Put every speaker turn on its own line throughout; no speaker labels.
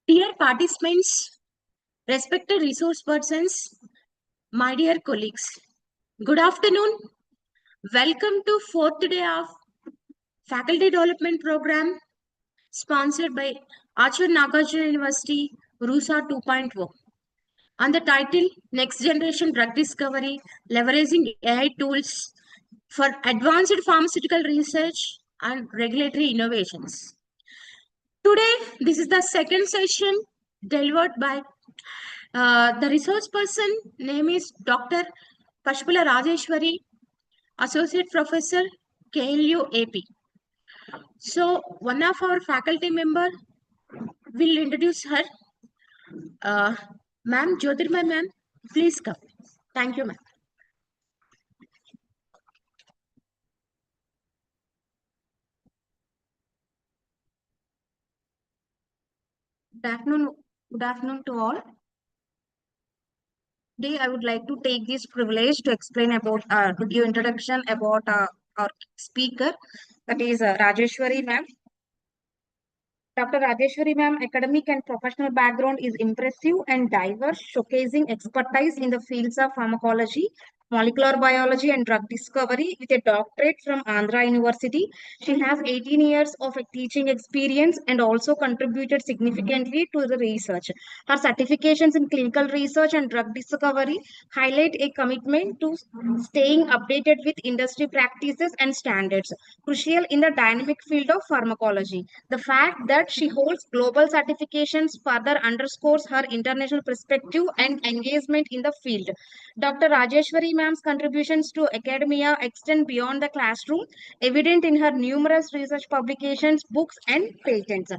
Dear participants, respected resource persons, my dear colleagues, good afternoon. Welcome to fourth day of Faculty Development Program sponsored by Archer Nagarjuna University Rusa 2.0 on the title Next Generation Drug Discovery Leveraging AI Tools for Advanced Pharmaceutical Research and Regulatory Innovations. Today, this is the second session delivered by the resource person name is Dr. Pasupula Rajeshwari, Associate Professor, KLUAP. So one of our faculty member will introduce her. Ma'am, Jyotirma ma'am, please come. Thank you, ma'am. Good afternoon to all. Today, I would like to take this privilege to explain about, to give introduction about our speaker, that is Rajeshwari ma'am. Dr. Rajeshwari ma'am, academic and professional background is impressive and diverse, showcasing expertise in the fields of pharmacology, molecular biology, and drug discovery with a doctorate from Andhra University. She has 18 years of teaching experience and also contributed significantly to the research. Her certifications in clinical research and drug discovery highlight a commitment to staying updated with industry practices and standards, crucial in the dynamic field of pharmacology. The fact that she holds global certifications further underscores her international perspective and engagement in the field. Dr. Rajeshwari ma'am's contributions to academia extend beyond the classroom, evident in her numerous research publications, books, and patents.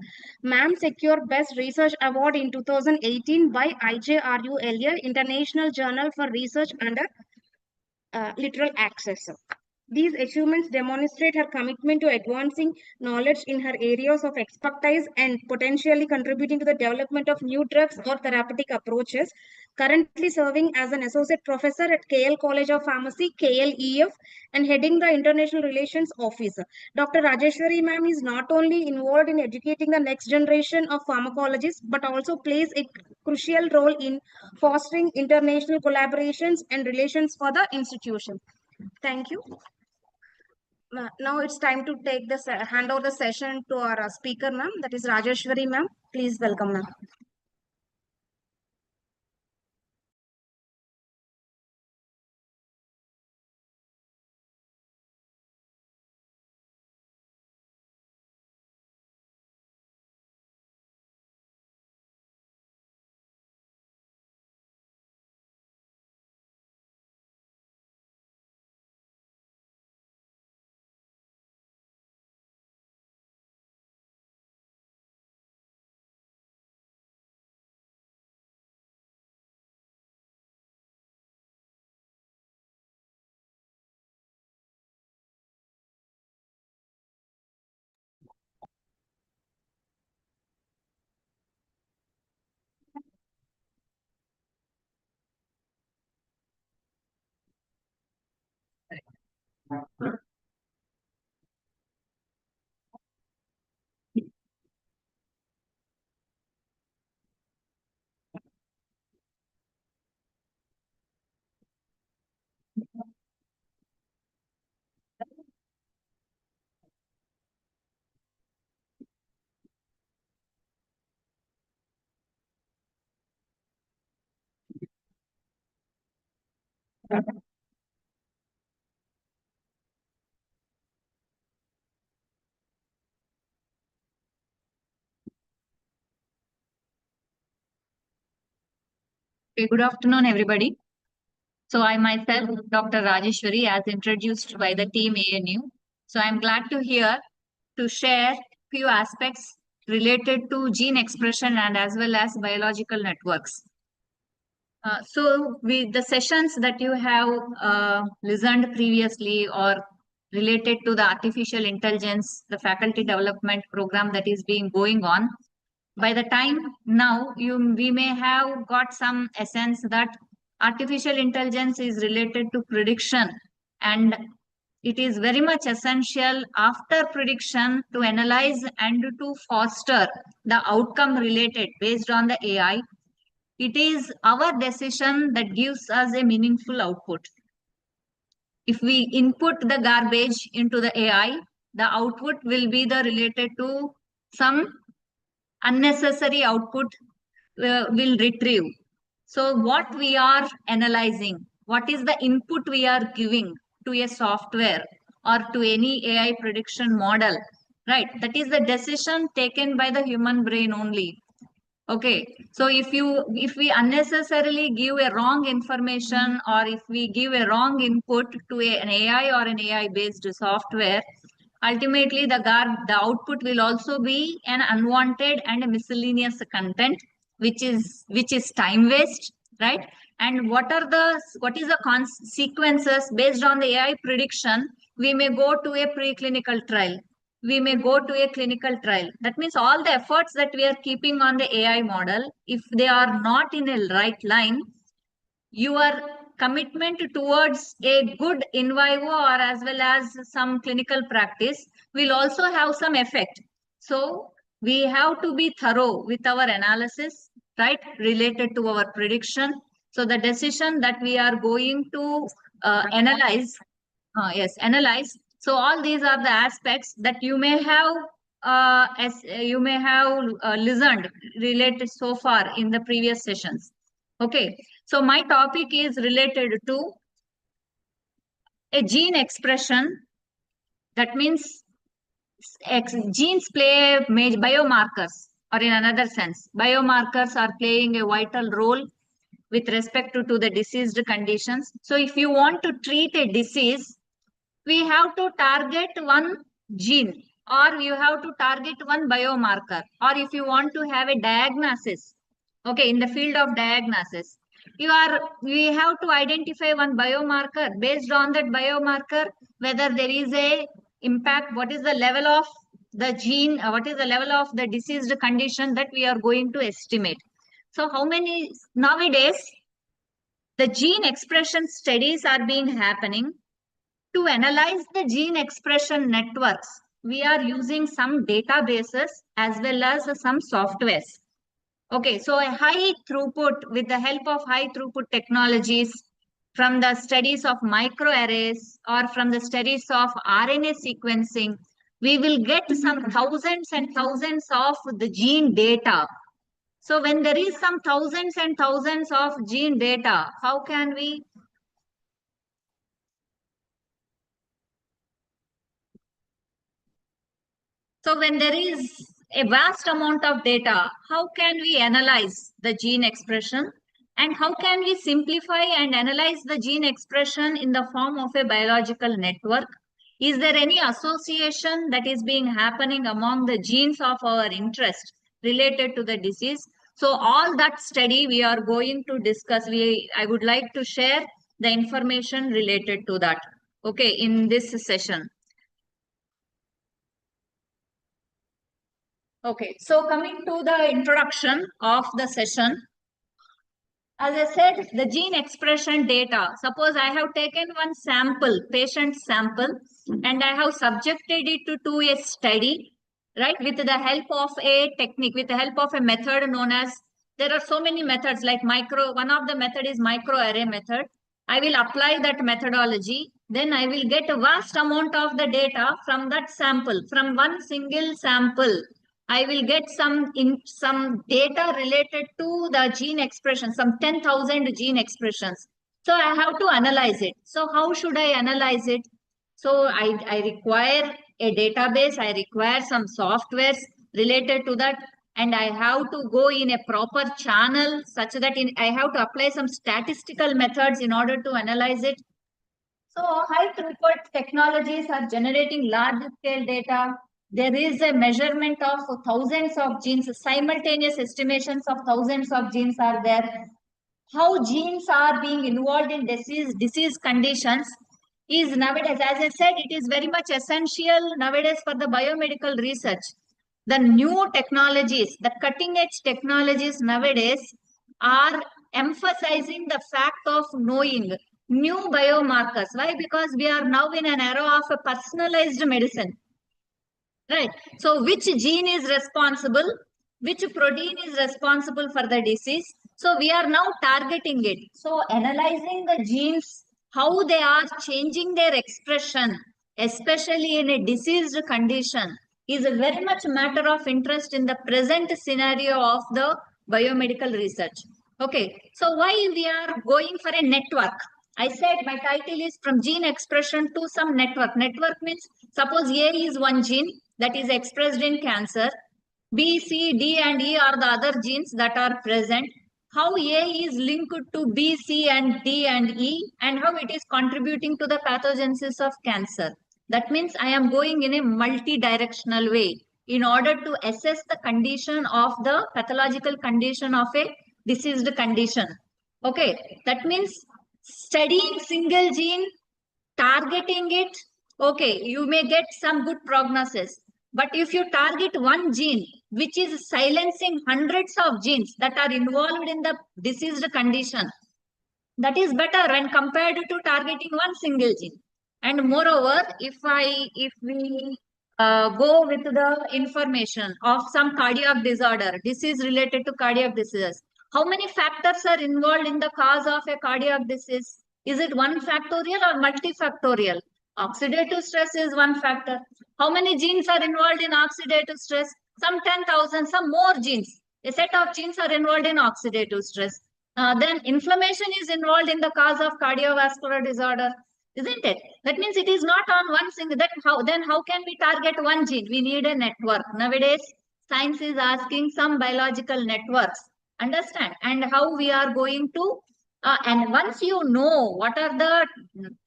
Ma'am secured Best Research Award in 2018 by IJRULA, International Journal for Research under Literal Access. These achievements demonstrate her commitment to advancing knowledge in her areas of expertise and potentially contributing to the development of new drugs or therapeutic approaches. Currently serving as an associate professor at KL College of Pharmacy, KLEF, and heading the International Relations Office. Dr. Rajeshwari ma'am is not only involved in educating the next generation of pharmacologists, but also plays a crucial role in fostering international collaborations and relations for the institution. Thank you. Now it's time to take this hand over the session to our speaker, ma'am. That is Rajeshwari, ma'am. Please welcome, ma'am.
Okay, good afternoon, everybody. So I myself, Dr. Rajeshwari, as introduced by the team ANU. So I'm glad to hear to share few aspects related to gene expression and as well as biological networks. So the sessions that you have listened previously or related to the artificial intelligence, the faculty development program that is being going on, by the time now we may have got some essence that artificial intelligence is related to prediction and it is very much essential after prediction to analyze and to foster the outcome related based on the AI. It is our decision that gives us a meaningful output. If we input the garbage into the AI, the output will be the related to some unnecessary output will retrieve. So what we are analyzing, what is the input we are giving to a software or to any AI prediction model, right? That is the decision taken by the human brain only. Okay, so if we unnecessarily give a wrong information or if we give a wrong input to an AI or an AI based software, ultimately the output will also be an unwanted and a miscellaneous content, which is time waste, right? And what is the consequences based on the AI prediction? We may go to a preclinical trial, we may go to a clinical trial. That means all the efforts that we are keeping on the AI model, if they are not in a right line, your commitment towards a good in vivo or as well as some clinical practice will also have some effect. So we have to be thorough with our analysis, right, related to our prediction. So the decision that we are going to analyze, analyze. So all these are the aspects that you may have listened related so far in the previous sessions. Okay, so my topic is related to a gene expression. That means genes play major biomarkers, or in another sense, biomarkers are playing a vital role with respect to the diseased conditions. So if you want to treat a disease, we have to target one gene or you have to target one biomarker, or if you want to have a diagnosis, okay, in the field of diagnosis, we have to identify one biomarker. Based on that biomarker, whether there is a impact, what is the level of the gene, what is the level of the diseased condition that we are going to estimate. So how many nowadays the gene expression studies are being happening. To analyze the gene expression networks, we are using some databases as well as some softwares. Okay, so a high throughput, with the help of high throughput technologies from the studies of microarrays or from the studies of RNA sequencing, we will get some thousands and thousands of the gene data. So when there is some thousands and thousands of gene data, how can we So when there is a vast amount of data, how can we analyze the gene expression? And how can we simplify and analyze the gene expression in the form of a biological network? Is there any association that is being happening among the genes of our interest related to the disease? So all that study we are going to discuss. I would like to share the information related to that, okay, in this session. Okay, so coming to the introduction of the session, as I said, the gene expression data. Suppose I have taken one sample, patient sample, and I have subjected it to a study, right, with the help of a technique, with the help of a method known as, there are so many methods like one of the method is microarray method. I will apply that methodology, then I will get a vast amount of the data from that sample, from one single sample. I will get some data related to the gene expression, some 10,000 gene expressions. So I have to analyze it. So how should I analyze it? So I require a database, I require some softwares related to that, and I have to go in a proper channel such that I have to apply some statistical methods in order to analyze it. So high throughput technologies are generating large scale data. There is a measurement of thousands of genes, simultaneous estimations of thousands of genes are there. How genes are being involved in disease conditions is nowadays, as I said, it is very much essential nowadays for the biomedical research. The new technologies, the cutting edge technologies nowadays are emphasizing the fact of knowing new biomarkers. Why? Because we are now in an era of a personalized medicine. Right. So which gene is responsible? Which protein is responsible for the disease? So we are now targeting it. So analyzing the genes, how they are changing their expression, especially in a diseased condition, is a very much matter of interest in the present scenario of the biomedical research. Okay. So why we are going for a network? I said my title is from gene expression to some network. Network means suppose A is one gene that is expressed in cancer. B, C, D, and E are the other genes that are present. How A is linked to B, C, and D, and E, and how it is contributing to the pathogenesis of cancer. That means I am going in a multi-directional way in order to assess the condition of the pathological condition of a diseased condition. Okay, that means studying single gene, targeting it, okay, you may get some good prognosis. But if you target one gene, which is silencing hundreds of genes that are involved in the diseased condition, that is better when compared to targeting one single gene. And moreover, if we go with the information of some cardiac disorder, disease related to cardiac diseases, how many factors are involved in the cause of a cardiac disease? Is it one factorial or multifactorial? Oxidative stress is one factor. How many genes are involved in oxidative stress? Some 10,000, some more genes. A set of genes are involved in oxidative stress. Then inflammation is involved in the cause of cardiovascular disorder, isn't it? That means it is not on one single. Then how can we target one gene? We need a network. Nowadays, science is asking some biological networks. Understand? And how we are going to and once you know what are the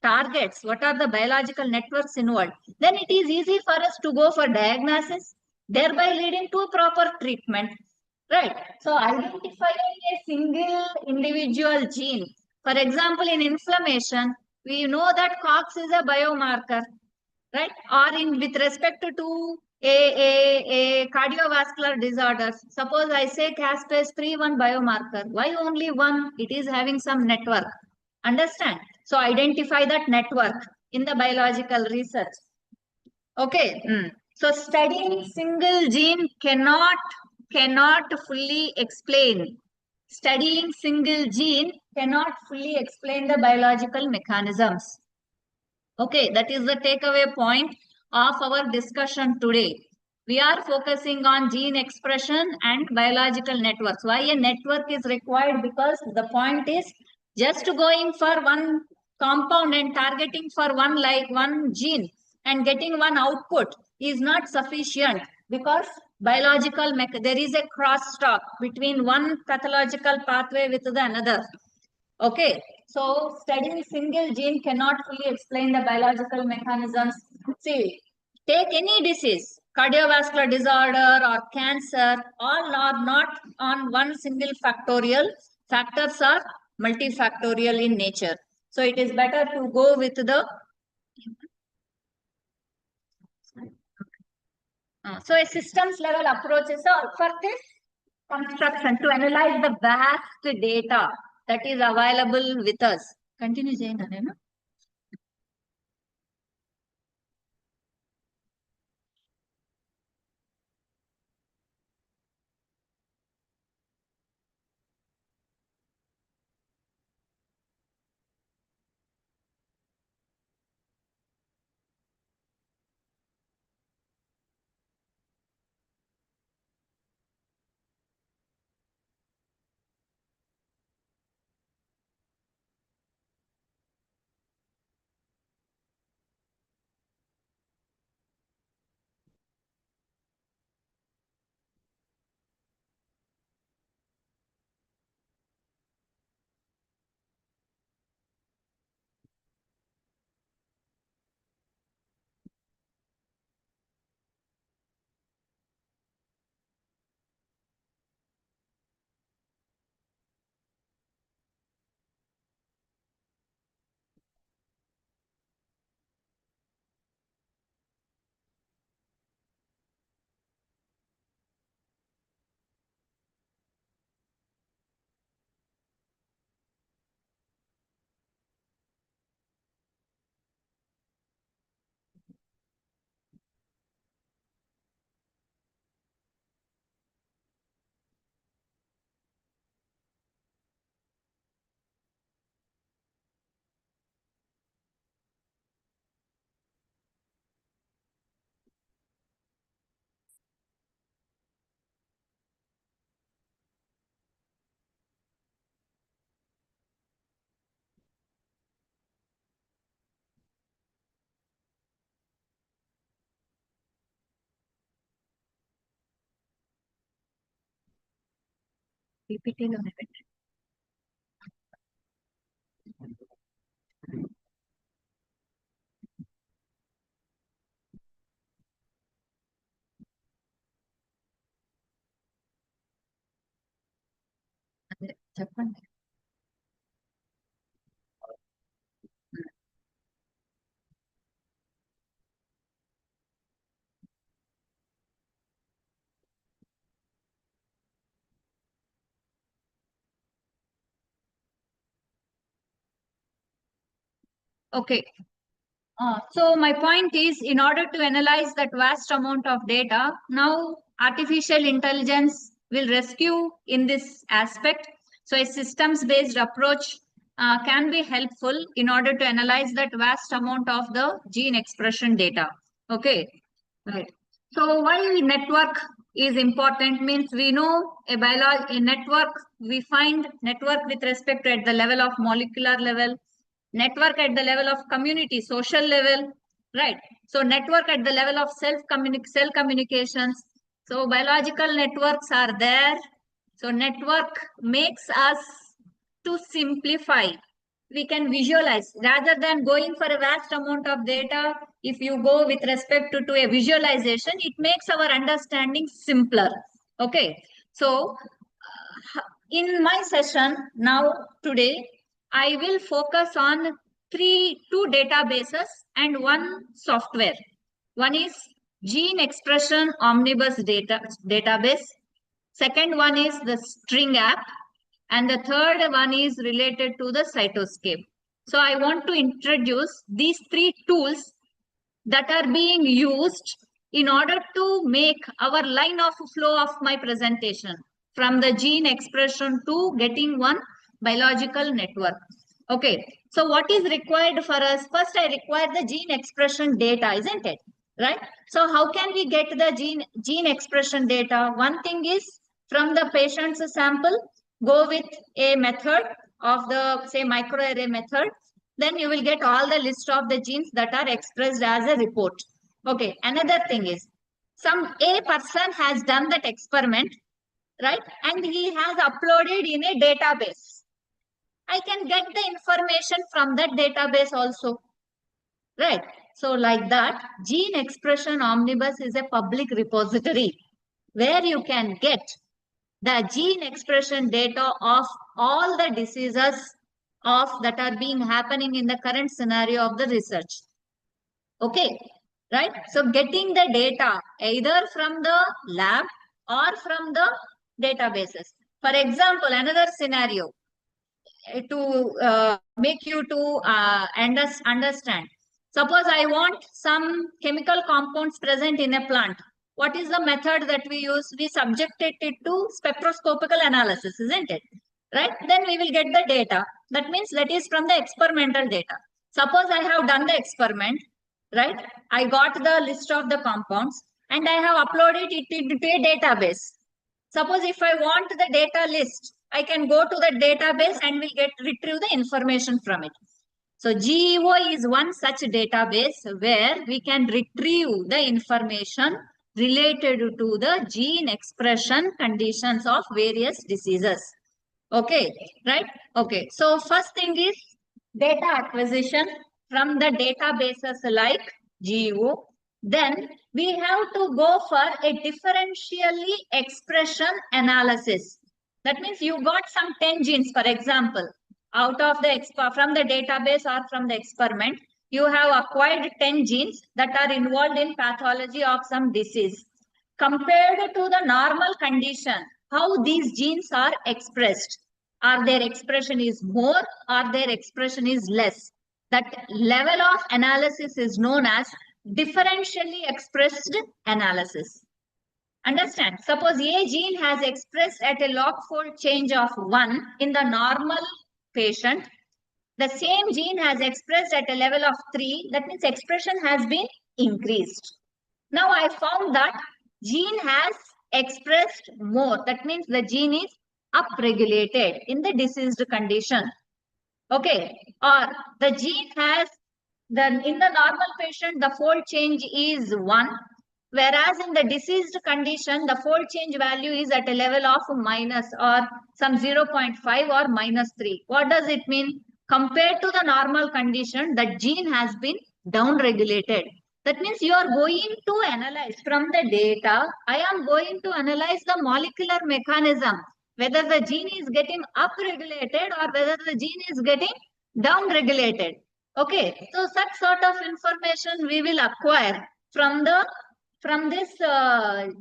targets, what are the biological networks involved, then it is easy for us to go for diagnosis, thereby leading to proper treatment. Right. So identifying a single individual gene, for example, in inflammation, we know that COX is a biomarker, right? Or in with respect to a cardiovascular disorders. Suppose I say caspase-3 one biomarker. Why only one? It is having some network. Understand? So identify that network in the biological research. Okay. So studying single gene cannot fully explain. Studying single gene cannot fully explain the biological mechanisms. Okay, that is the takeaway point of our discussion today. We are focusing on gene expression and biological networks. Why a network is required? Because the point is just going for one compound and targeting for one gene and getting one output is not sufficient, because there is a crosstalk between one pathological pathway with the another. Okay, so studying single gene cannot fully explain the biological mechanisms. See, take any disease, cardiovascular disorder or cancer, all are not on one single factorial. Factors are multifactorial in nature. So it is better to go with the so a systems level approach is for this construction to analyze the vast data that is available with us. Continue, Jane. PPT-లోనే పెట్టండి. అదే చెప్పండి. Okay. So my point is, in order to analyze that vast amount of data, now artificial intelligence will rescue in this aspect. So a systems-based approach can be helpful in order to analyze that vast amount of the gene expression data. Okay, right. So why network is important means we know a network, we find network with respect to at the level of molecular level, network at the level of community, social level, right? So network at the level of cell communications. So biological networks are there. So network makes us to simplify. We can visualize rather than going for a vast amount of data. If you go with respect to a visualization, it makes our understanding simpler. Okay. So in my session now today, I will focus on two databases and one software. One is Gene Expression Omnibus database. Second one is the String app. And the third one is related to the Cytoscape. So I want to introduce these three tools that are being used in order to make our line of flow of my presentation from the gene expression to getting one biological network. Okay, so what is required for us? First, I require the gene expression data, isn't it? Right? So how can we get the gene expression data? One thing is from the patient's sample, go with a method of the, say, microarray method. Then you will get all the list of the genes that are expressed as a report. Okay, another thing is, a person has done that experiment, right? And he has uploaded in a database. I can get the information from that database also, right? So like that, Gene Expression Omnibus is a public repository where you can get the gene expression data of all the diseases that are being happening in the current scenario of the research. Okay, right? So getting the data either from the lab or from the databases. For example, another scenario to make you to understand. Suppose I want some chemical compounds present in a plant. What is the method that we use? We subjected it to spectroscopical analysis, isn't it? Right? Then we will get the data. That means that is from the experimental data. Suppose I have done the experiment, right? I got the list of the compounds and I have uploaded it into a database. Suppose if I want the data list, I can go to the database and will retrieve the information from it. So GEO is one such database where we can retrieve the information related to the gene expression conditions of various diseases. Okay, right? Okay, so first thing is data acquisition from the databases like GEO. Then we have to go for a differentially expression analysis. That means you got some 10 genes, for example, out of the from the database or from the experiment, you have acquired 10 genes that are involved in pathology of some disease. Compared to the normal condition, how these genes are expressed. Are their expression is more or their expression is less? That level of analysis is known as differentially expressed analysis. Understand? Suppose a gene has expressed at a log fold change of 1 in the normal patient. The same gene has expressed at a level of 3. That means expression has been increased. Now I found that gene has expressed more. That means the gene is upregulated in the diseased condition. Okay. Or the gene has, in the normal patient, the fold change is 1. Whereas in the diseased condition, the fold change value is at a level of minus or some 0.5 or -3. What does it mean? Compared to the normal condition, the gene has been down-regulated. That means you are going to analyze from the data. I am going to analyze the molecular mechanism, whether the gene is getting up-regulated or whether the gene is getting down-regulated. Okay, so such sort of information we will acquire from this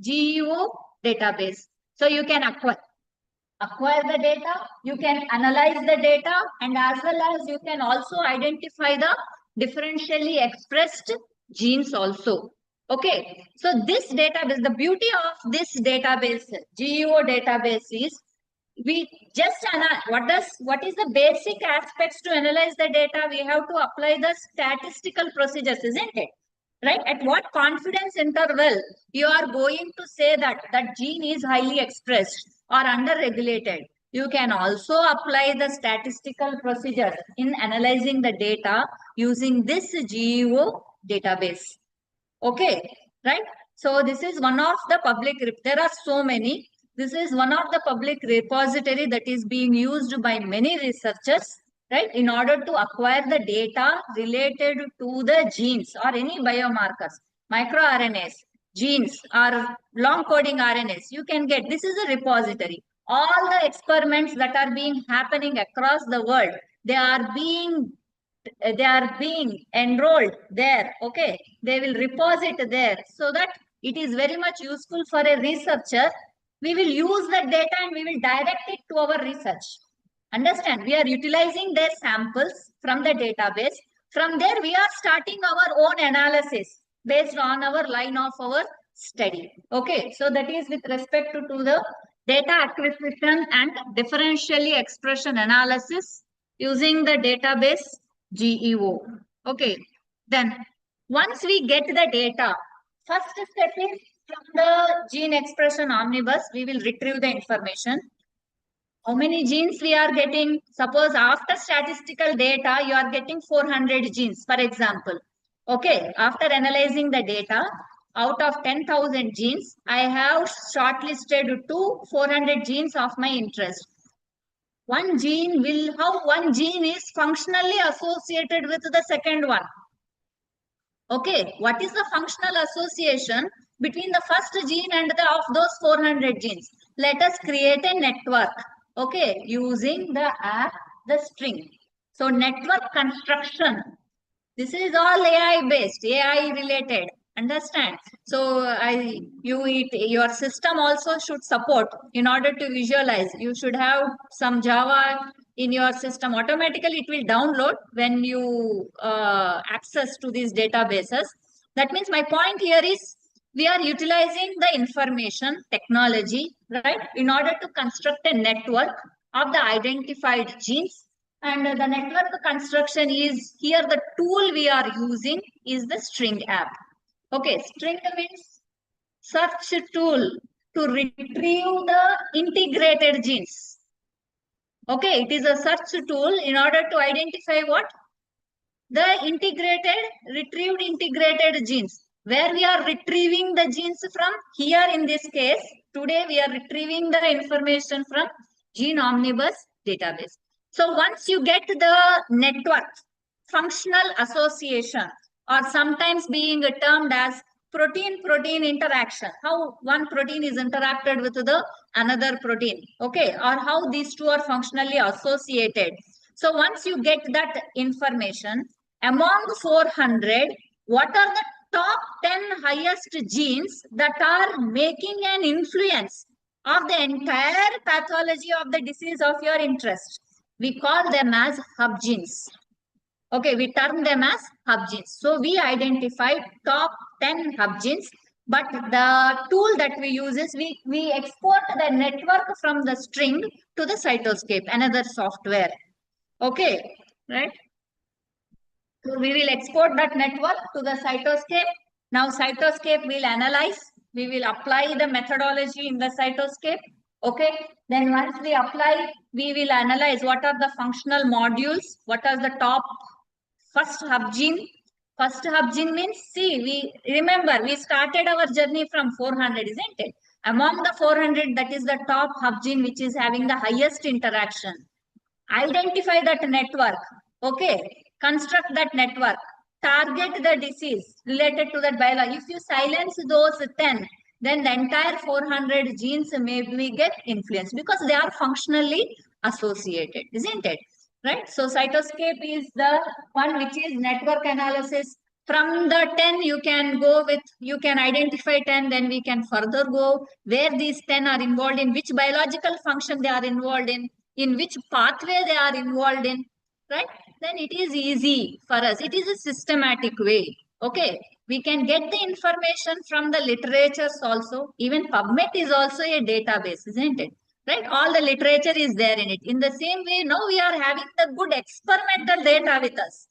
GEO database. So you can acquire the data, you can analyze the data, and as well as you can also identify the differentially expressed genes also. Okay, so this database, the beauty of this database, GEO database, is we just what is the basic aspects to analyze the data? We have to apply the statistical procedures, isn't it? Right? At what confidence interval you are going to say that that gene is highly expressed or under-regulated? You can also apply the statistical procedures in analyzing the data using this GEO database. Okay, right? So this is one of the public, there are so many. This is one of the public repository that is being used by many researchers, right, in order to acquire the data related to the genes or any biomarkers, microRNAs, genes or long coding RNAs. You can get, this is a repository. All the experiments that are being happening across the world, they are being enrolled there. Okay, they will reposit there, so that it is very much useful for a researcher. We will use that data and we will direct it to our research. Understand, we are utilizing their samples from the database. From there we are starting our own analysis based on our line of our study. Okay, so that is with respect to the data acquisition and differentially expression analysis using the database GEO. Okay, then once we get the data, first step is from the gene expression omnibus, we will retrieve the information. How many genes we are getting? Suppose after statistical data, you are getting 400 genes, for example. Okay, after analyzing the data, out of 10,000 genes, I have shortlisted 400 genes of my interest. One gene is functionally associated with the second one. Okay, what is the functional association between the first gene and of those 400 genes? Let us create a network. Okay, using the app, the string. So network construction. This is all AI based, AI related. Understand? So your system also should support in order to visualize. You should have some Java in your system. Automatically it will download when you access to these databases. That means my point here is we are utilizing the information technology, right, in order to construct a network of the identified genes. And the network construction is here, the tool we are using is the string app. Okay, string means search tool to retrieve the integrated genes. Okay, it is a search tool in order to identify what? The retrieved integrated genes. Where we are retrieving the genes from? Here in this case, today we are retrieving the information from Gene Omnibus database. So once you get the network, functional association, or sometimes being termed as protein-protein interaction, how one protein is interacted with the another protein, okay, or how these two are functionally associated. So once you get that information, among 400, what are the top 10 highest genes that are making an influence of the entire pathology of the disease of your interest? We call them as hub genes. Okay, we term them as hub genes. So we identified top 10 hub genes, but the tool that we use is we export the network from the string to the Cytoscape, another software. Okay, right? So we will export that network to the Cytoscape. Now Cytoscape will analyze. We will apply the methodology in the Cytoscape. Okay. Then once we apply, we will analyze what are the functional modules, what are the top first hub gene, First hub gene means, see, we remember we started our journey from 400, isn't it? Among the 400, that is the top hub gene which is having the highest interaction. Identify that network, okay? Construct that network. Target the disease related to that biology. If you silence those 10, then the entire 400 genes may get influenced because they are functionally associated, isn't it? Right? So cytoscape is the one which is network analysis. From the 10, you can go with, you can identify 10, then we can further go where these 10 are involved in, which biological function they are involved in which pathway they are involved in, right? Then it is easy for us. It is a systematic way. Okay. We can get the information from the literatures also. Even PubMed is also a database, isn't it? Right? All the literature is there in it. In the same way, now we are having the good experimental data with us,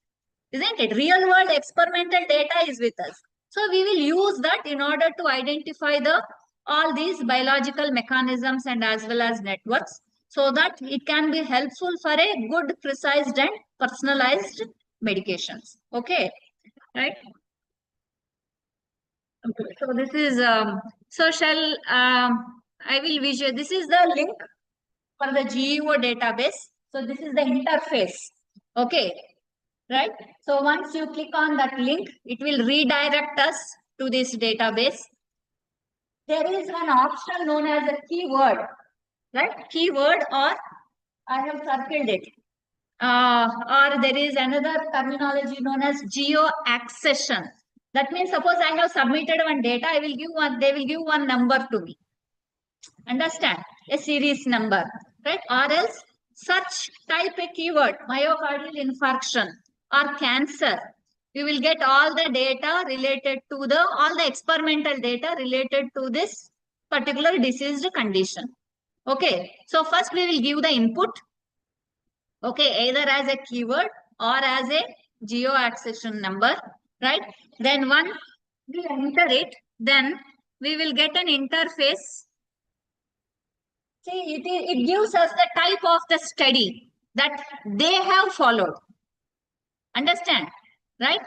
isn't it? Real world experimental data is with us. So we will use that in order to identify all these biological mechanisms and as well as networks, so that it can be helpful for a good, precise and personalized medications. Okay, right? Okay. So this is I will visual. This is the link for the GEO database. So this is the interface. Okay, right? So once you click on that link, it will redirect us to this database. There is an option known as a keyword, right? Keyword, or I have circled it. Or there is another terminology known as geo accession. That means suppose I have submitted one data, I will give one, they will give one number to me. Understand? A series number, right? Or else such type a keyword, myocardial infarction or cancer. You will get all the data related to all the experimental data related to this particular diseased condition. Okay. So first we will give the input. Okay, either as a keyword or as a geo accession number, right? Then once we enter it, then we will get an interface. See, it gives us the type of the study that they have followed. Understand, right?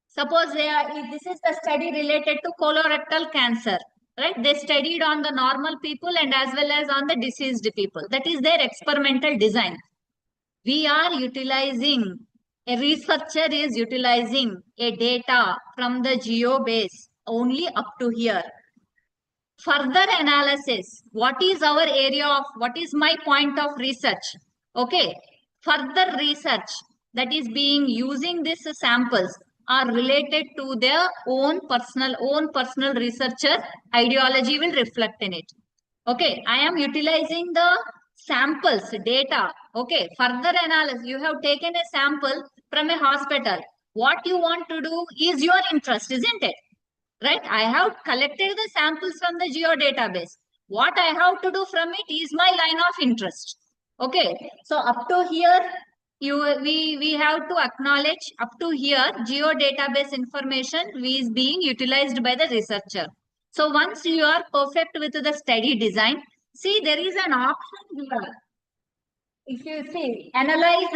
Suppose this is the study related to colorectal cancer, right? They studied on the normal people and as well as on the diseased people. That is their experimental design. We are utilizing, a researcher is utilizing a data from the geo base only up to here. Further analysis, what is our area of, what is my point of research? Okay, further research that is being using these samples are related to their own personal researcher ideology will reflect in it. Okay, I am utilizing the samples data. Okay, further analysis, you have taken a sample from a hospital. What you want to do is your interest, isn't it? Right? I have collected the samples from the geo database. What I have to do from it is my line of interest. Okay. So up to here, we have to acknowledge up to here, geo database information is being utilized by the researcher. So once you are perfect with the study design, see there is an option here. If you see, analyze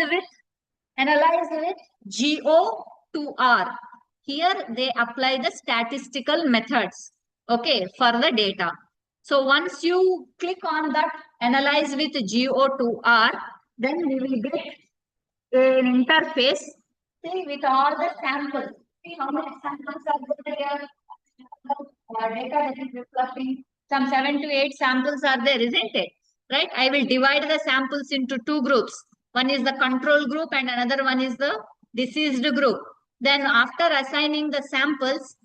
with GO to R. Here they apply the statistical methods, okay, for the data. So once you click on that analyze with GO to R, then we will get an interface, see, with all the samples. See how many samples are there here. Data that is reflecting. Some 7 to 8 samples are there, isn't it? Right? I will divide the samples into 2 groups. One is the control group and another one is the diseased group. Then after assigning the samples,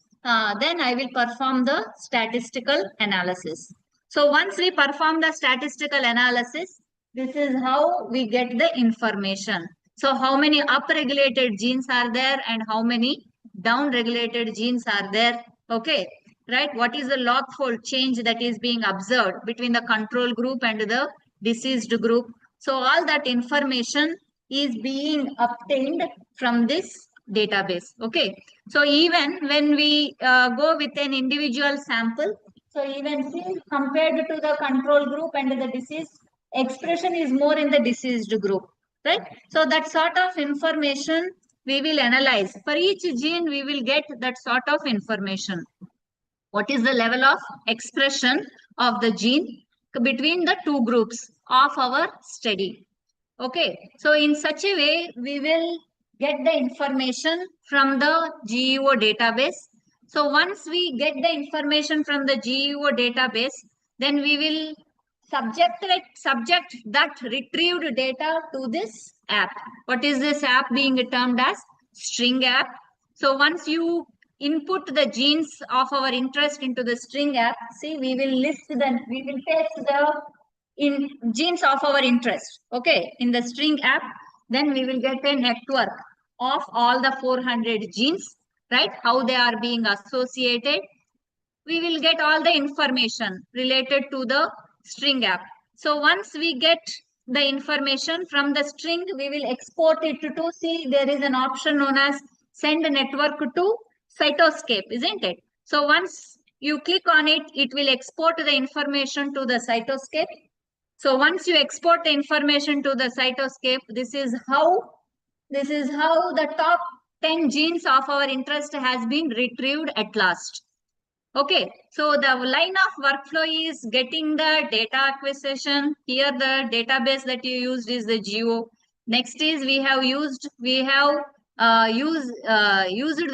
then I will perform the statistical analysis. So once we perform the statistical analysis, this is how we get the information. So how many upregulated genes are there and how many downregulated genes are there? Okay, right? What is the log fold change that is being observed between the control group and the diseased group? So all that information is being obtained from this database. Okay, so even when we go with an individual sample, so even see compared to the control group and the disease, expression is more in the diseased group, right? So that sort of information we will analyze. For each gene, we will get that sort of information. What is the level of expression of the gene between the two groups of our study? Okay, so in such a way, we will get the information from the GEO database. So once we get the information from the GEO database, then we will subject that retrieved data to this app. What is this app being termed as? String app. So once you input the genes of our interest into the string app, see, we will paste the in genes of our interest, okay, in the string app. Then we will get a network of all the 400 genes, right? How they are being associated. We will get all the information related to the string app. So once we get the information from the string, we will export it to see, there is an option known as send network to Cytoscape, isn't it? So once you click on it, it will export the information to the Cytoscape. So once you export the information to the Cytoscape, this is how the top 10 genes of our interest has been retrieved at last. Okay, so the line of workflow is getting the data acquisition. Here the database that you used is the GEO. Next is used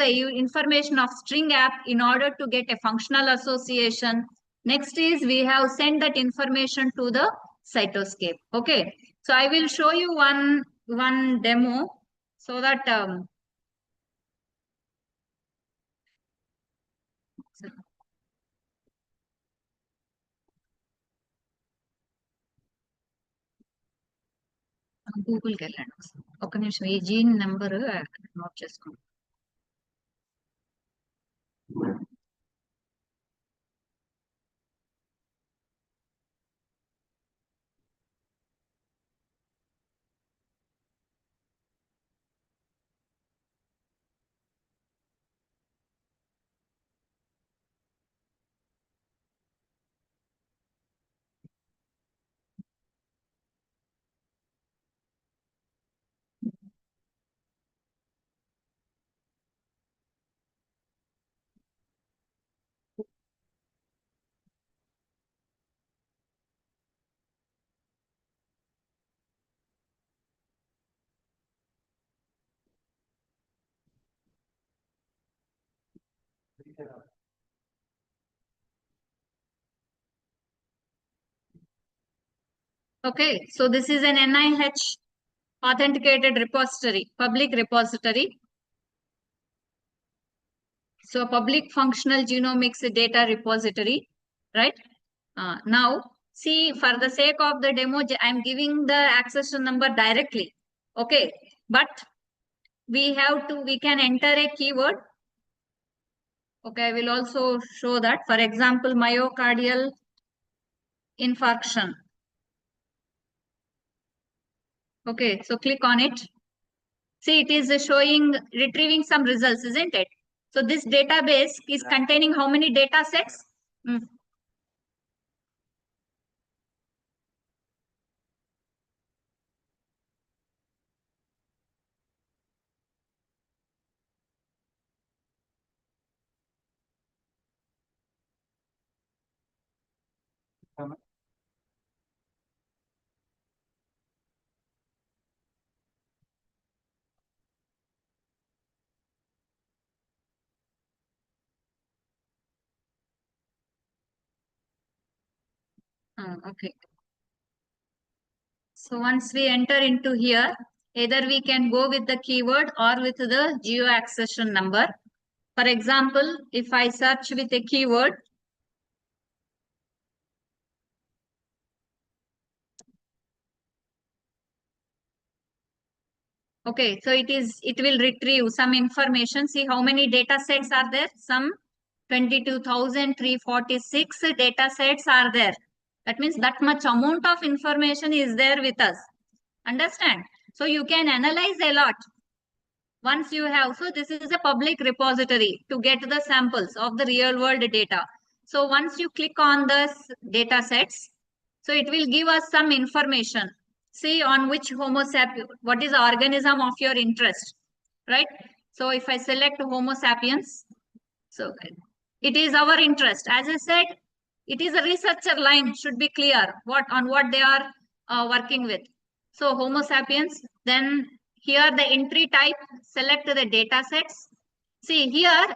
the information of string app in order to get a functional association. Next is we have sent that information to the Cytoscape. Okay, so I will show you one demo so that గూగుల్కి వెళ్ళండి ఒక నిమిషం ఈ gene number note చేసుకోండి. Okay, so this is an NIH authenticated repository, public repository. So public functional genomics data repository, right? Now, see, for the sake of the demo, I'm giving the accession number directly. Okay, but we can enter a keyword. Okay, I will also show that. For example, myocardial infarction. Okay, so click on it. See, it is retrieving some results, isn't it? So this database is containing how many data sets? Okay. So once we enter into here, either we can go with the keyword or with the geo accession number. For example, if I search with a keyword, okay, so it will retrieve some information. See how many data sets are there? Some 22,346 data sets are there. That means that much amount of information is there with us. Understand? So you can analyze a lot. Once you have, so this is a public repository to get the samples of the real world data. So once you click on the data sets, so it will give us some information. See on which Homo sapien, what is the organism of your interest. right? So if I select Homo sapiens, so it is our interest. As I said, it is a researcher line, should be clear on what they are working with. So Homo sapiens, then here the entry type, select the data sets. See here,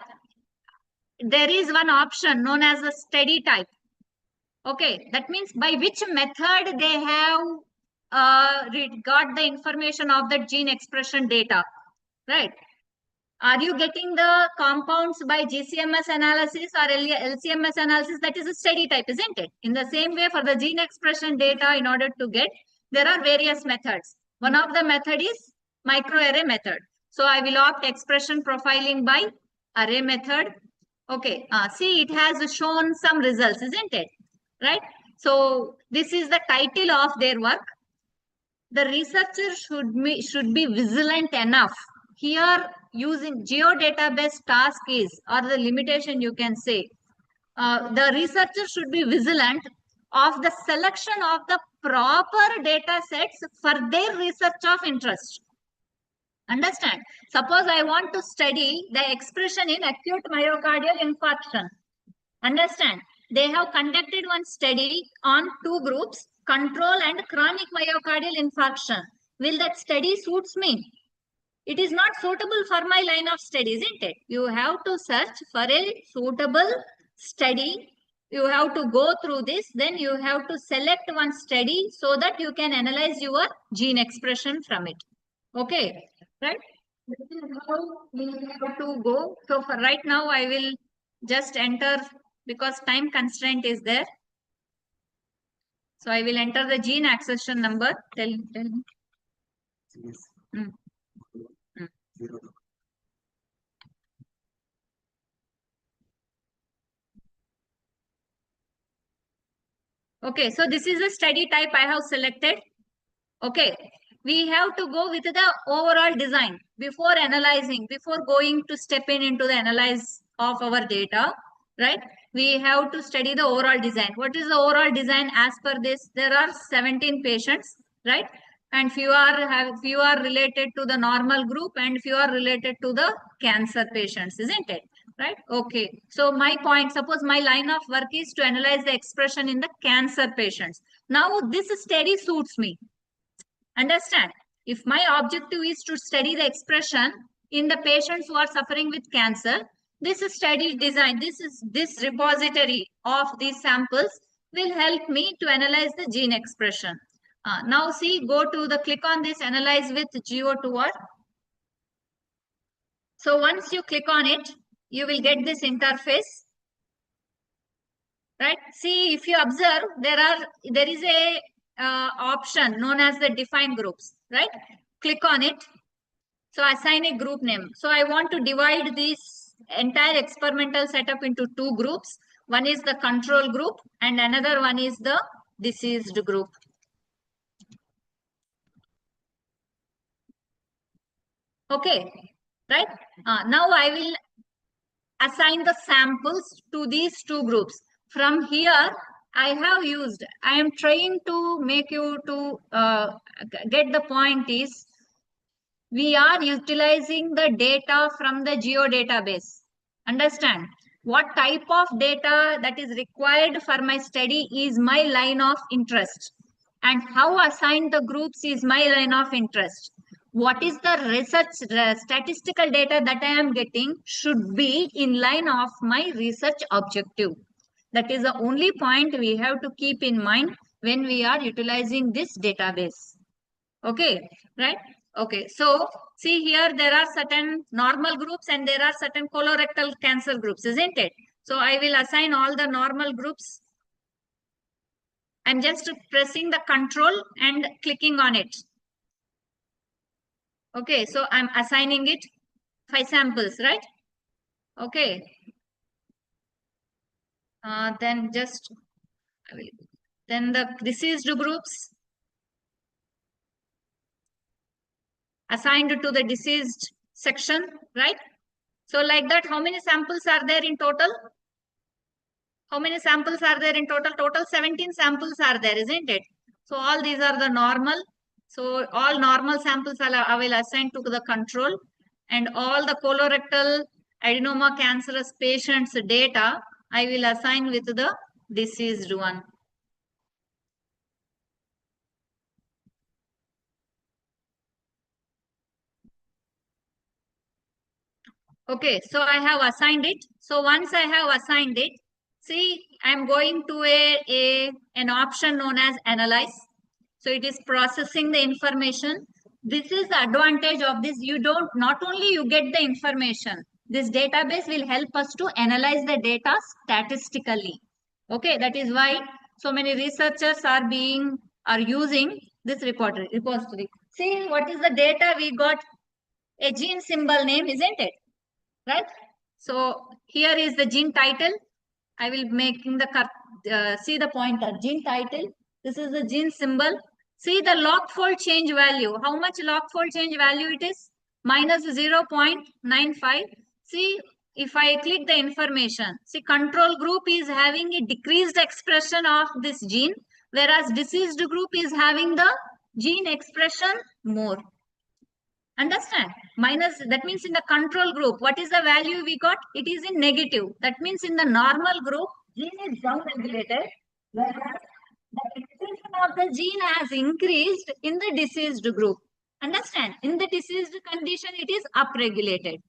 there is one option known as a study type. Okay, that means by which method they have got the information of the gene expression data, right? Are you getting the compounds by GCMS analysis or LCMS analysis? That is a study type, isn't it? In the same way, for the gene expression data, in order to get, there are various methods. One of the method is microarray method. So I will opt expression profiling by array method. Okay, see, it has shown some results, isn't it? Right? So this is the title of their work. The researcher should be vigilant enough. Here, using geodatabase task is, or the limitation you can say, the researcher should be vigilant of the selection of the proper data sets for their research of interest. Understand? Suppose I want to study the expression in acute myocardial infarction. Understand? They have conducted one study on two groups, control and chronic myocardial infarction. Will that study suits me? It is not suitable for my line of study, isn't it? You have to search for a suitable study. You have to go through this. Then you have to select one study so that you can analyze your gene expression from it. Okay, right? This is how we have to go. So for right now, I will just enter because time constraint is there. So I will enter the gene accession number. Tell me. Mm. Okay, so this is a study type I have selected. Okay, we have to go with the overall design before analyzing, before going to step into the analyze of our data, right? We have to study the overall design. What is the overall design as per this? There are 17 patients, right? And few are related to the normal group and few are related to the cancer patients, isn't it? Right? Okay. So my point, suppose my line of work is to analyze the expression in the cancer patients. Now this study suits me. Understand? If my objective is to study the expression in the patients who are suffering with cancer, this study design, this repository of these samples will help me to analyze the gene expression. Now see, click on this analyze with GEO tool. So once you click on it, you will get this interface. Right? See, if you observe, there is a option known as the define groups. Right? Click on it. So assign a group name. So I want to divide this entire experimental setup into two groups. One is the control group and another one is the diseased group. Okay, right? Now I will assign the samples to these two groups. From here, I am trying to make you to get the point is, we are utilizing the data from the geodatabase. Understand? What type of data that is required for my study is my line of interest. And how assigned the groups is my line of interest. What is the research statistical data that I am getting should be in line of my research objective. That is the only point we have to keep in mind when we are utilizing this database. Okay, right? Okay, so see here, there are certain normal groups and there are certain colorectal cancer groups, isn't it? So I will assign all the normal groups. I'm just pressing the control and clicking on it. Okay, so I'm assigning it 5 samples, right? Okay. Then the deceased groups assigned to the deceased section, right? So like that, how many samples are there in total? How many samples are there in total? Total 17 samples are there, isn't it? So all these are the normal. So all normal samples I will assign to the control. and all the colorectal adenoma cancerous patients data I will assign with the deceased one. Okay, so I have assigned it. So once I have assigned it, see, I'm going to an option known as analyze. So it is processing the information. This is the advantage of this. You don't, not only you get the information, this database will help us to analyze the data statistically. Okay, that is why so many researchers are using this repository. See, what is the data we got? A gene symbol name, isn't it? Right? So here is the gene title. I will making the see the pointer gene title. This is the gene symbol. See the log fold change value. How much log fold change value it is? Minus 0.95. See, if I click the information, see control group is having a decreased expression of this gene, whereas deceased group is having the gene expression more. Understand? Minus, that means in the control group, what is the value we got? It is in negative. That means in the normal group, gene is down regulated, whereas the expression of the gene has increased in the diseased group. Understand? In the diseased condition, it is upregulated.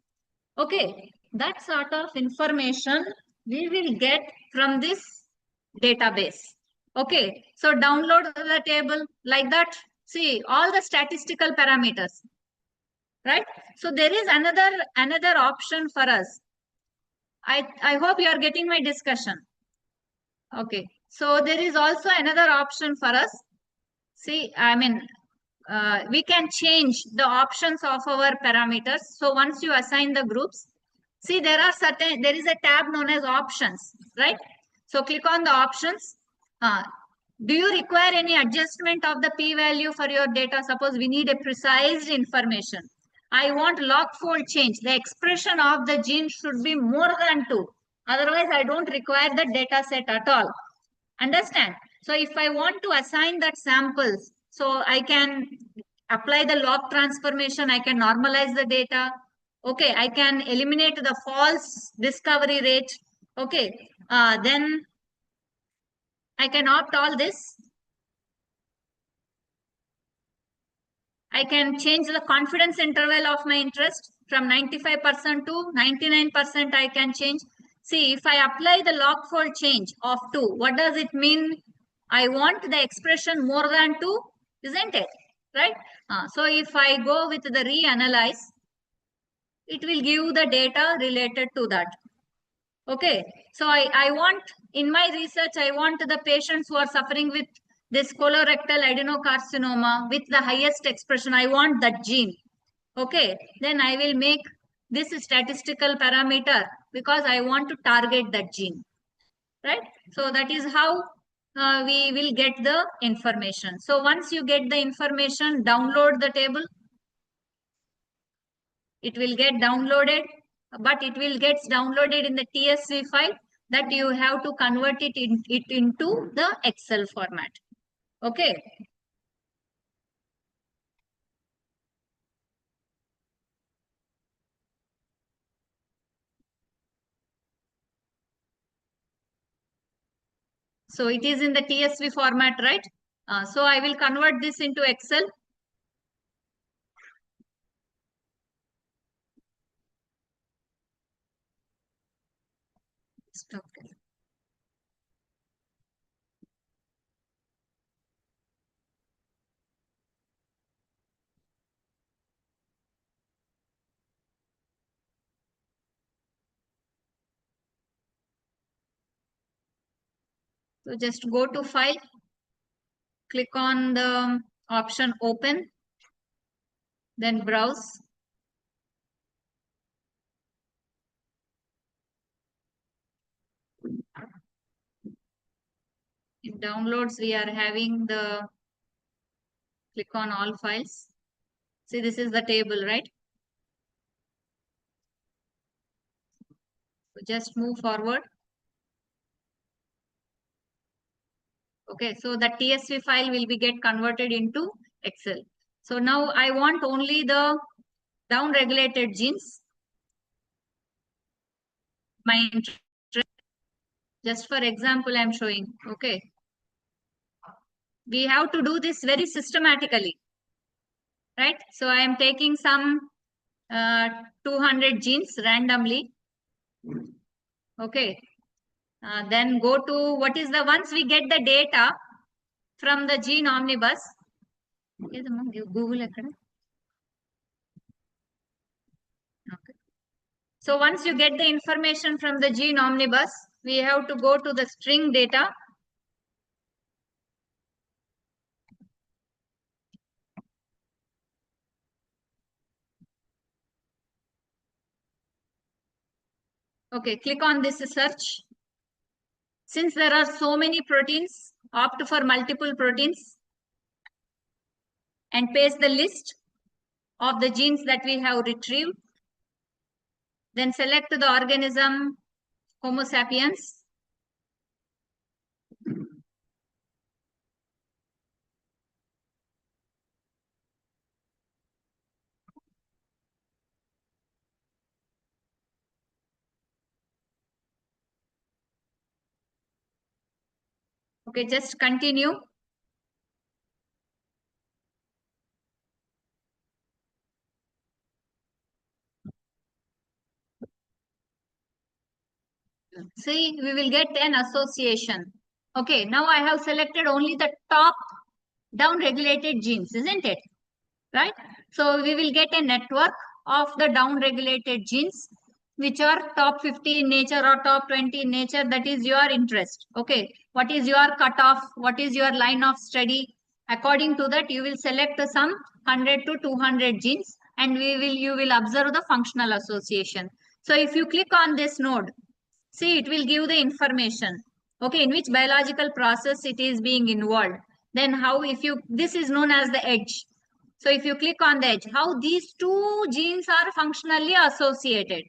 Okay, that sort of information we will get from this database. Okay, so download the table like that. See all the statistical parameters. Right? So there is another option for us. I hope you are getting my discussion. Okay. So there is also another option for us. See, I mean, we can change the options of our parameters. So once you assign the groups, see there is a tab known as options, right? So click on the options. Do you require any adjustment of the p-value for your data? Suppose we need a precise information. I want log fold change. The expression of the gene should be more than 2. Otherwise, I don't require the data set at all. Understand? So if I want to assign that samples, so I can apply the log transformation. I can normalize the data. Okay, I can eliminate the false discovery rate. Okay, then I can opt all this. I can change the confidence interval of my interest from 95% to 99%. I can change. See, if I apply the log fold change of 2, what does it mean? I want the expression more than 2, isn't it? Right? So if I go with the reanalyze, it will give the data related to that. Okay. So I want, in my research, I want the patients who are suffering with this colorectal adenocarcinoma with the highest expression. I want that gene. Okay. Then I will make this statistical parameter because I want to target that gene. Right. So that is how we will get the information. So once you get the information, download the table. It will get downloaded, but it will get downloaded in the TSV file that you have to convert it into the Excel format. Okay. So it is in the TSV format, right? So I will convert this into Excel. Okay. So just go to file, click on the option open, then browse. In downloads, we are having the click on all files. See, this is the table, right? So just move forward. Okay, so the TSV file will be get converted into Excel. So now I want only the down-regulated genes. My interest, just for example, I'm showing, okay. We have to do this very systematically, right? So I am taking some 200 genes randomly, okay. Then go to what is the, once we get the data from the gene omnibus, Google account. Okay. So once you get the information from the gene omnibus, we have to go to the string data. Okay, click on this search. Since there are so many proteins, opt for multiple proteins and paste the list of the genes that we have retrieved. Then select the organism Homo sapiens. Okay, just continue. See, we will get an association. Okay, now I have selected only the top down-regulated genes, isn't it? Right? So we will get a network of the down-regulated genes, which are top 50 in nature or top 20 in nature. That is your interest. Okay. What is your cutoff? What is your line of study? According to that, you will select some 100 to 200 genes and you will observe the functional association. So if you click on this node, see, it will give the information. Okay, in which biological process it is being involved. Then how, if you, this is known as the edge. So if you click on the edge, how these two genes are functionally associated.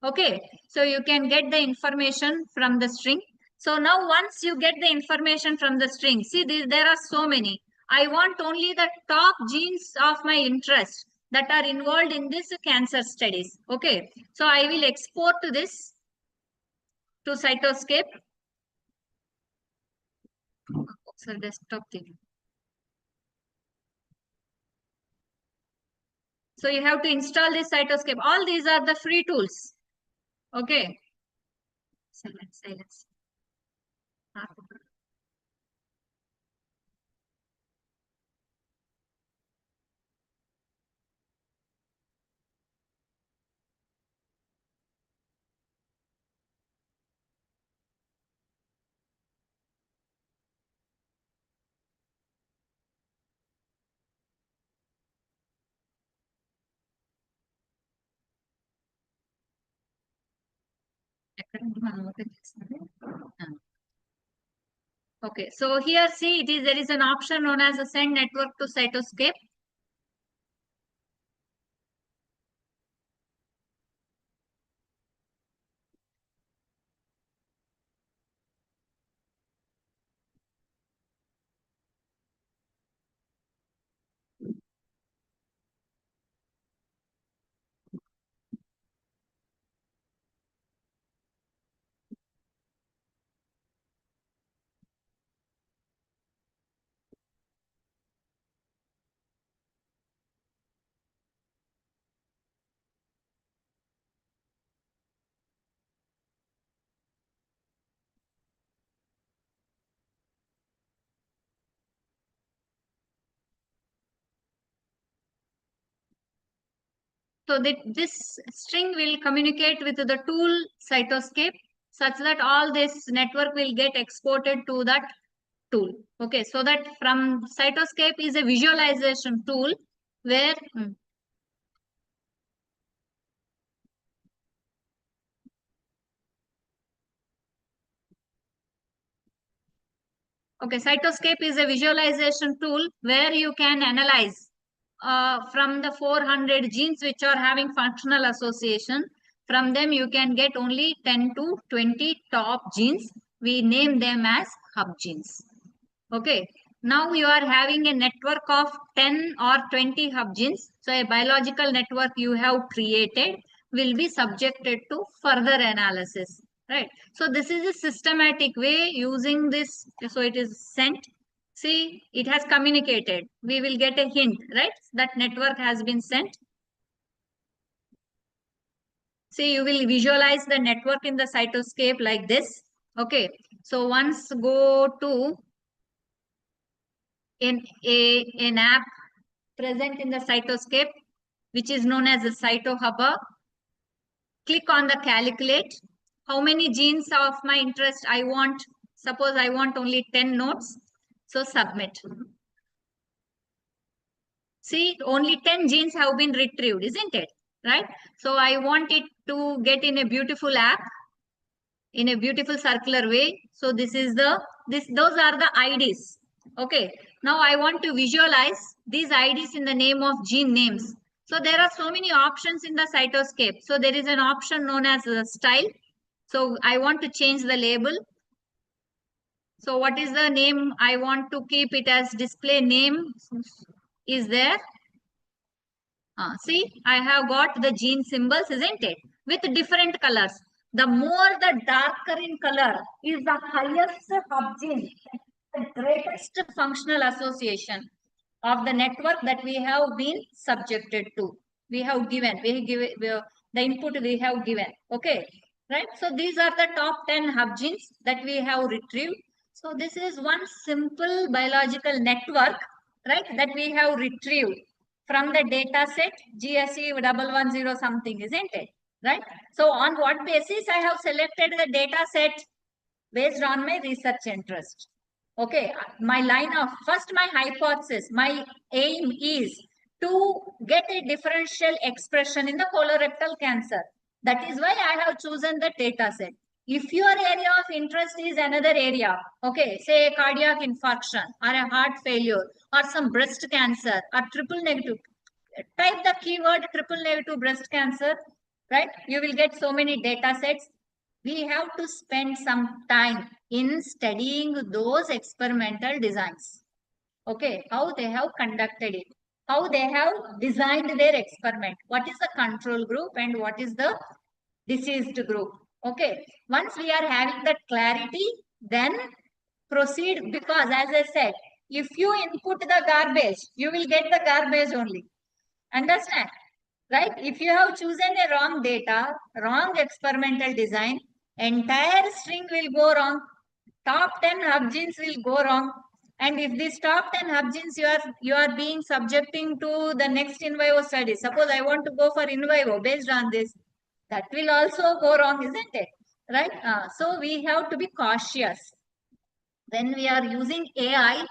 Okay, so you can get the information from the string. So now once you get the information from the string, see there are so many. I want only the top genes of my interest that are involved in this cancer studies. Okay, so I will export this to Cytoscape. So desktop thing. So you have to install this Cytoscape. All these are the free tools. Okay. Silence. Okay, so here see there is an option known as a send network to Cytoscape. So that this string will communicate with the tool Cytoscape such that all this network will get exported to that tool. Okay, so that from Cytoscape is a visualization tool where okay, Cytoscape is a visualization tool where you can analyze from the 400 genes which are having functional association. From them, you can get only 10 to 20 top genes. We name them as hub genes. Okay. Now you are having a network of 10 or 20 hub genes. So a biological network you have created will be subjected to further analysis, right? So this is a systematic way using this. So it is sent. See, it has communicated. We will get a hint, right? That network has been sent. See, you will visualize the network in the cytoscape like this. Okay. So once go to an app present in the cytoscape, which is known as a cytohubber. Click on the calculate. How many genes of my interest I want? Suppose I want only 10 nodes. So submit. See, only 10 genes have been retrieved, isn't it? Right? So I want it to get in a beautiful app, in a beautiful circular way. So those are the IDs. Okay. Now I want to visualize these IDs in the name of gene names. So there are so many options in the cytoscape. So there is an option known as style. So I want to change the label. So what is the name? I want to keep it as display name is there. See, I have got the gene symbols, isn't it? With different colors. The more the darker in color is the highest hub gene, the greatest functional association of the network that we have been subjected to. We have given, the input we have given. Okay, right? So these are the top 10 hub genes that we have retrieved. So this is one simple biological network, right, that we have retrieved from the data set GSE 110 something, isn't it? Right? So on what basis I have selected the data set? Based on my research interest. Okay, my line of first, my hypothesis, my aim is to get a differential expression in the colorectal cancer. That is why I have chosen the data set. If your area of interest is another area, okay, say cardiac infarction or a heart failure or some breast cancer or triple negative, type the keyword triple negative breast cancer, right? You will get so many data sets. We have to spend some time in studying those experimental designs. Okay, how they have conducted it, how they have designed their experiment, what is the control group and what is the diseased group. Okay, once we are having that clarity, then proceed, because as I said, if you input the garbage, you will get the garbage only. Understand? Right? If you have chosen a wrong data, wrong experimental design, entire string will go wrong. Top 10 hub genes will go wrong. And if these top 10 hub genes you are being subjecting to the next in vivo study, suppose I want to go for in vivo based on this, that will also go wrong, isn't it? Right? So we have to be cautious. When we are using AI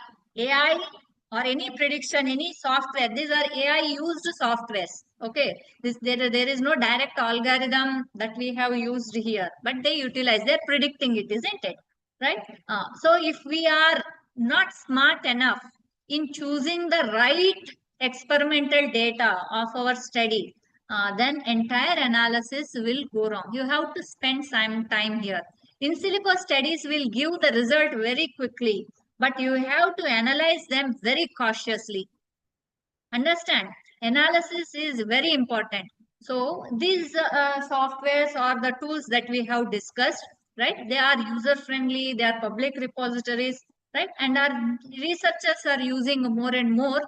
or any prediction, any software, these are AI used softwares. Okay, there is no direct algorithm that we have used here, but they utilize, they're predicting it, isn't it? Right? So if we are not smart enough in choosing the right experimental data of our study, then entire analysis will go wrong. You have to spend some time here. In silico studies will give the result very quickly, but you have to analyze them very cautiously. Understand? Analysis is very important. So these softwares or the tools that we have discussed, right? They are user friendly, they are public repositories, right? And our researchers are using more and more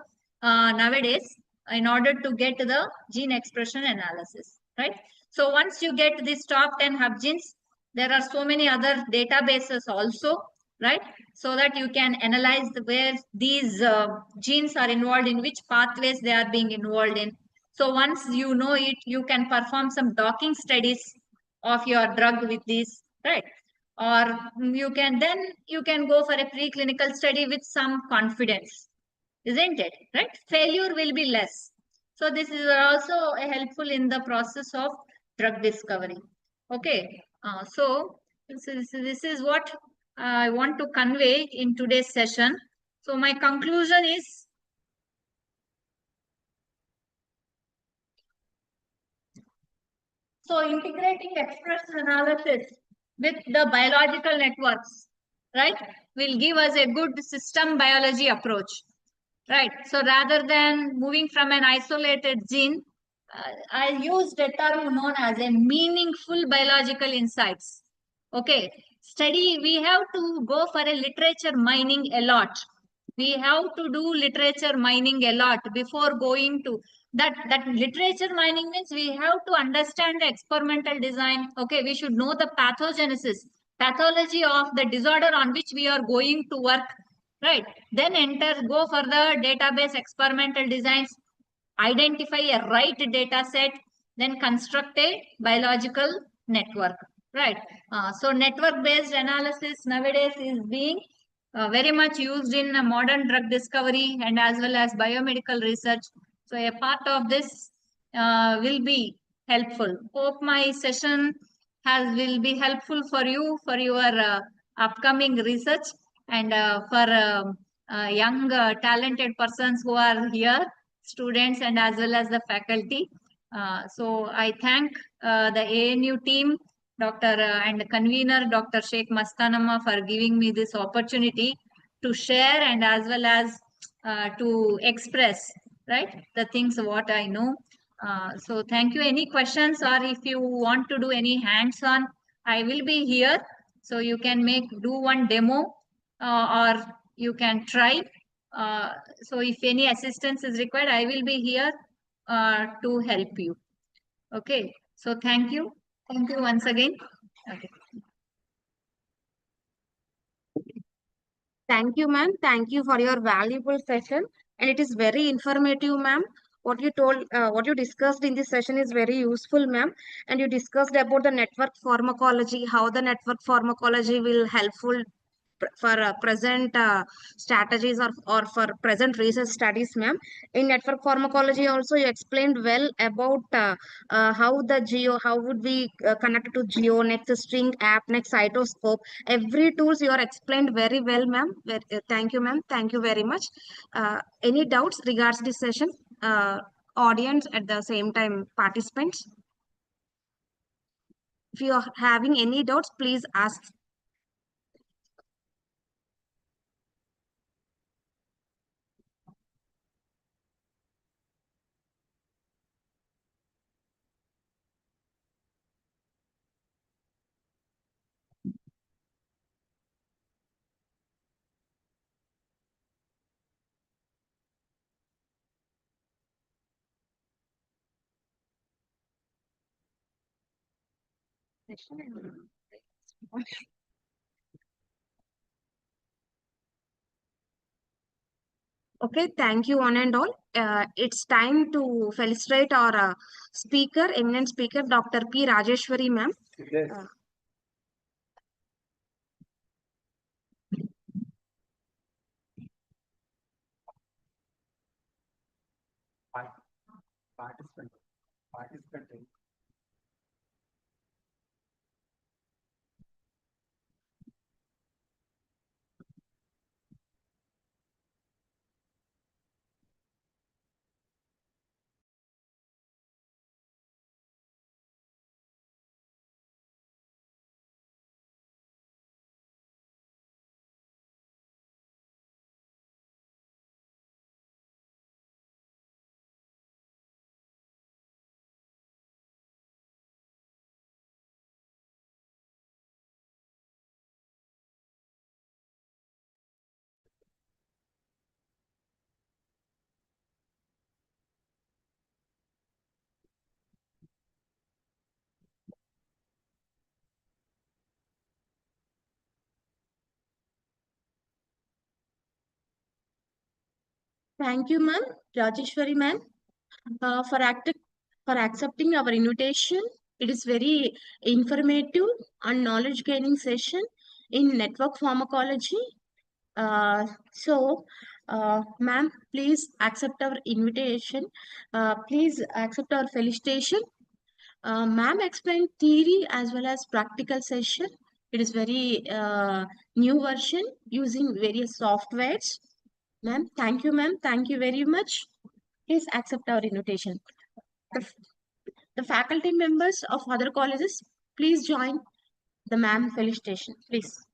nowadays in order to get the gene expression analysis, right? So once you get these top 10 hub genes, there are so many other databases also, right? So that you can analyze where these genes are involved, in which pathways they are being involved in. So once you know it, you can perform some docking studies of your drug with these, right? Or you can go for a preclinical study with some confidence, isn't it? Right? Failure will be less. So this is also helpful in the process of drug discovery. Okay. So this is what I want to convey in today's session. So my conclusion is, so integrating expression analysis with the biological networks right, will give us a good system biology approach. Right. So rather than moving from an isolated gene, I used a term known as a meaningful biological insights. Okay. Study, we have to go for a literature mining a lot. We have to do literature mining a lot before going to that literature mining means we have to understand the experimental design. Okay. We should know the pathogenesis, pathology of the disorder on which we are going to work. Right. Then go for the database experimental designs, identify a right data set, then construct a biological network. Right. So network based analysis nowadays is being very much used in modern drug discovery and as well as biomedical research. So a part of this will be helpful. Hope my session will be helpful for you for your upcoming research and for young talented persons who are here, students and as well as the faculty. So I thank the ANU team, Dr. And convener Dr. Sheikh Mastanama for giving me this opportunity to share and as well as to express, right, the things what I know. So thank you. Any questions or if you want to do any hands-on, I will be here. So you can do one demo or you can try. So if any assistance is required, I will be here to help you. Okay. So thank you. Thank you once again. Okay.
Thank you, ma'am. Thank you for your valuable session. And it is very informative, ma'am. What you discussed in this session is very useful, ma'am. And you discussed about the network pharmacology, how the network pharmacology will helpful for present strategies or for present research studies, ma'am. In network pharmacology also you explained well about how the geo, how would we connect to geo, next string, app, next cytoscope. Every tools you are explained very well, ma'am. Thank you, ma'am. Thank you very much. Any doubts regards this session? Audience at the same time participants. If you are having any doubts, please ask. Okay, thank you one and all. It's time to felicitate our speaker, eminent speaker, Dr. P. Rajeshwari ma'am.
Yes. Participant. Participant.
Thank you, ma'am, Rajeshwari ma'am, for accepting our invitation. It is very informative and knowledge gaining session in network pharmacology. Ma'am, please accept our invitation. Please accept our felicitation. Ma'am explained theory as well as practical session. It is very new version using various softwares. Ma'am, thank you, ma'am. Thank you very much. Please accept our invitation. The, the faculty members of other colleges, please join the ma'am felicitation, please.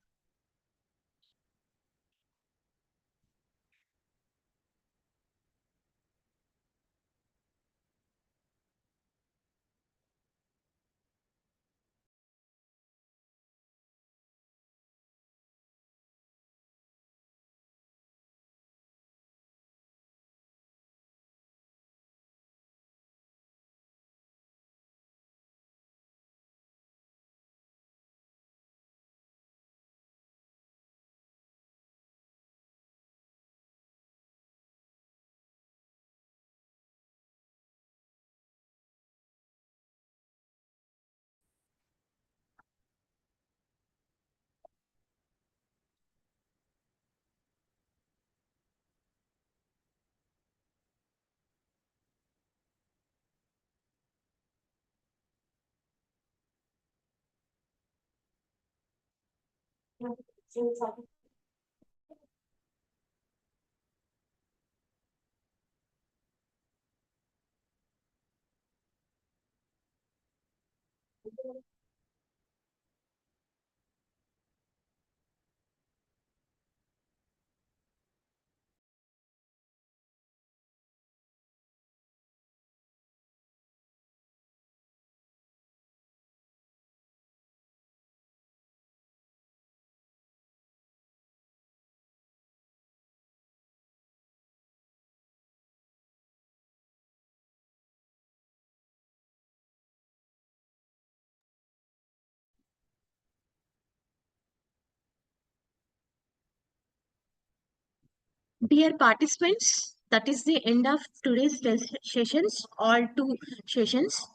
Dear participants, that is the end of today's sessions, all two sessions.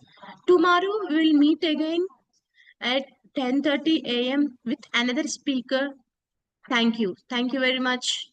Tomorrow we will meet again at 10:30 a.m. with another speaker. Thank you. Thank you very much.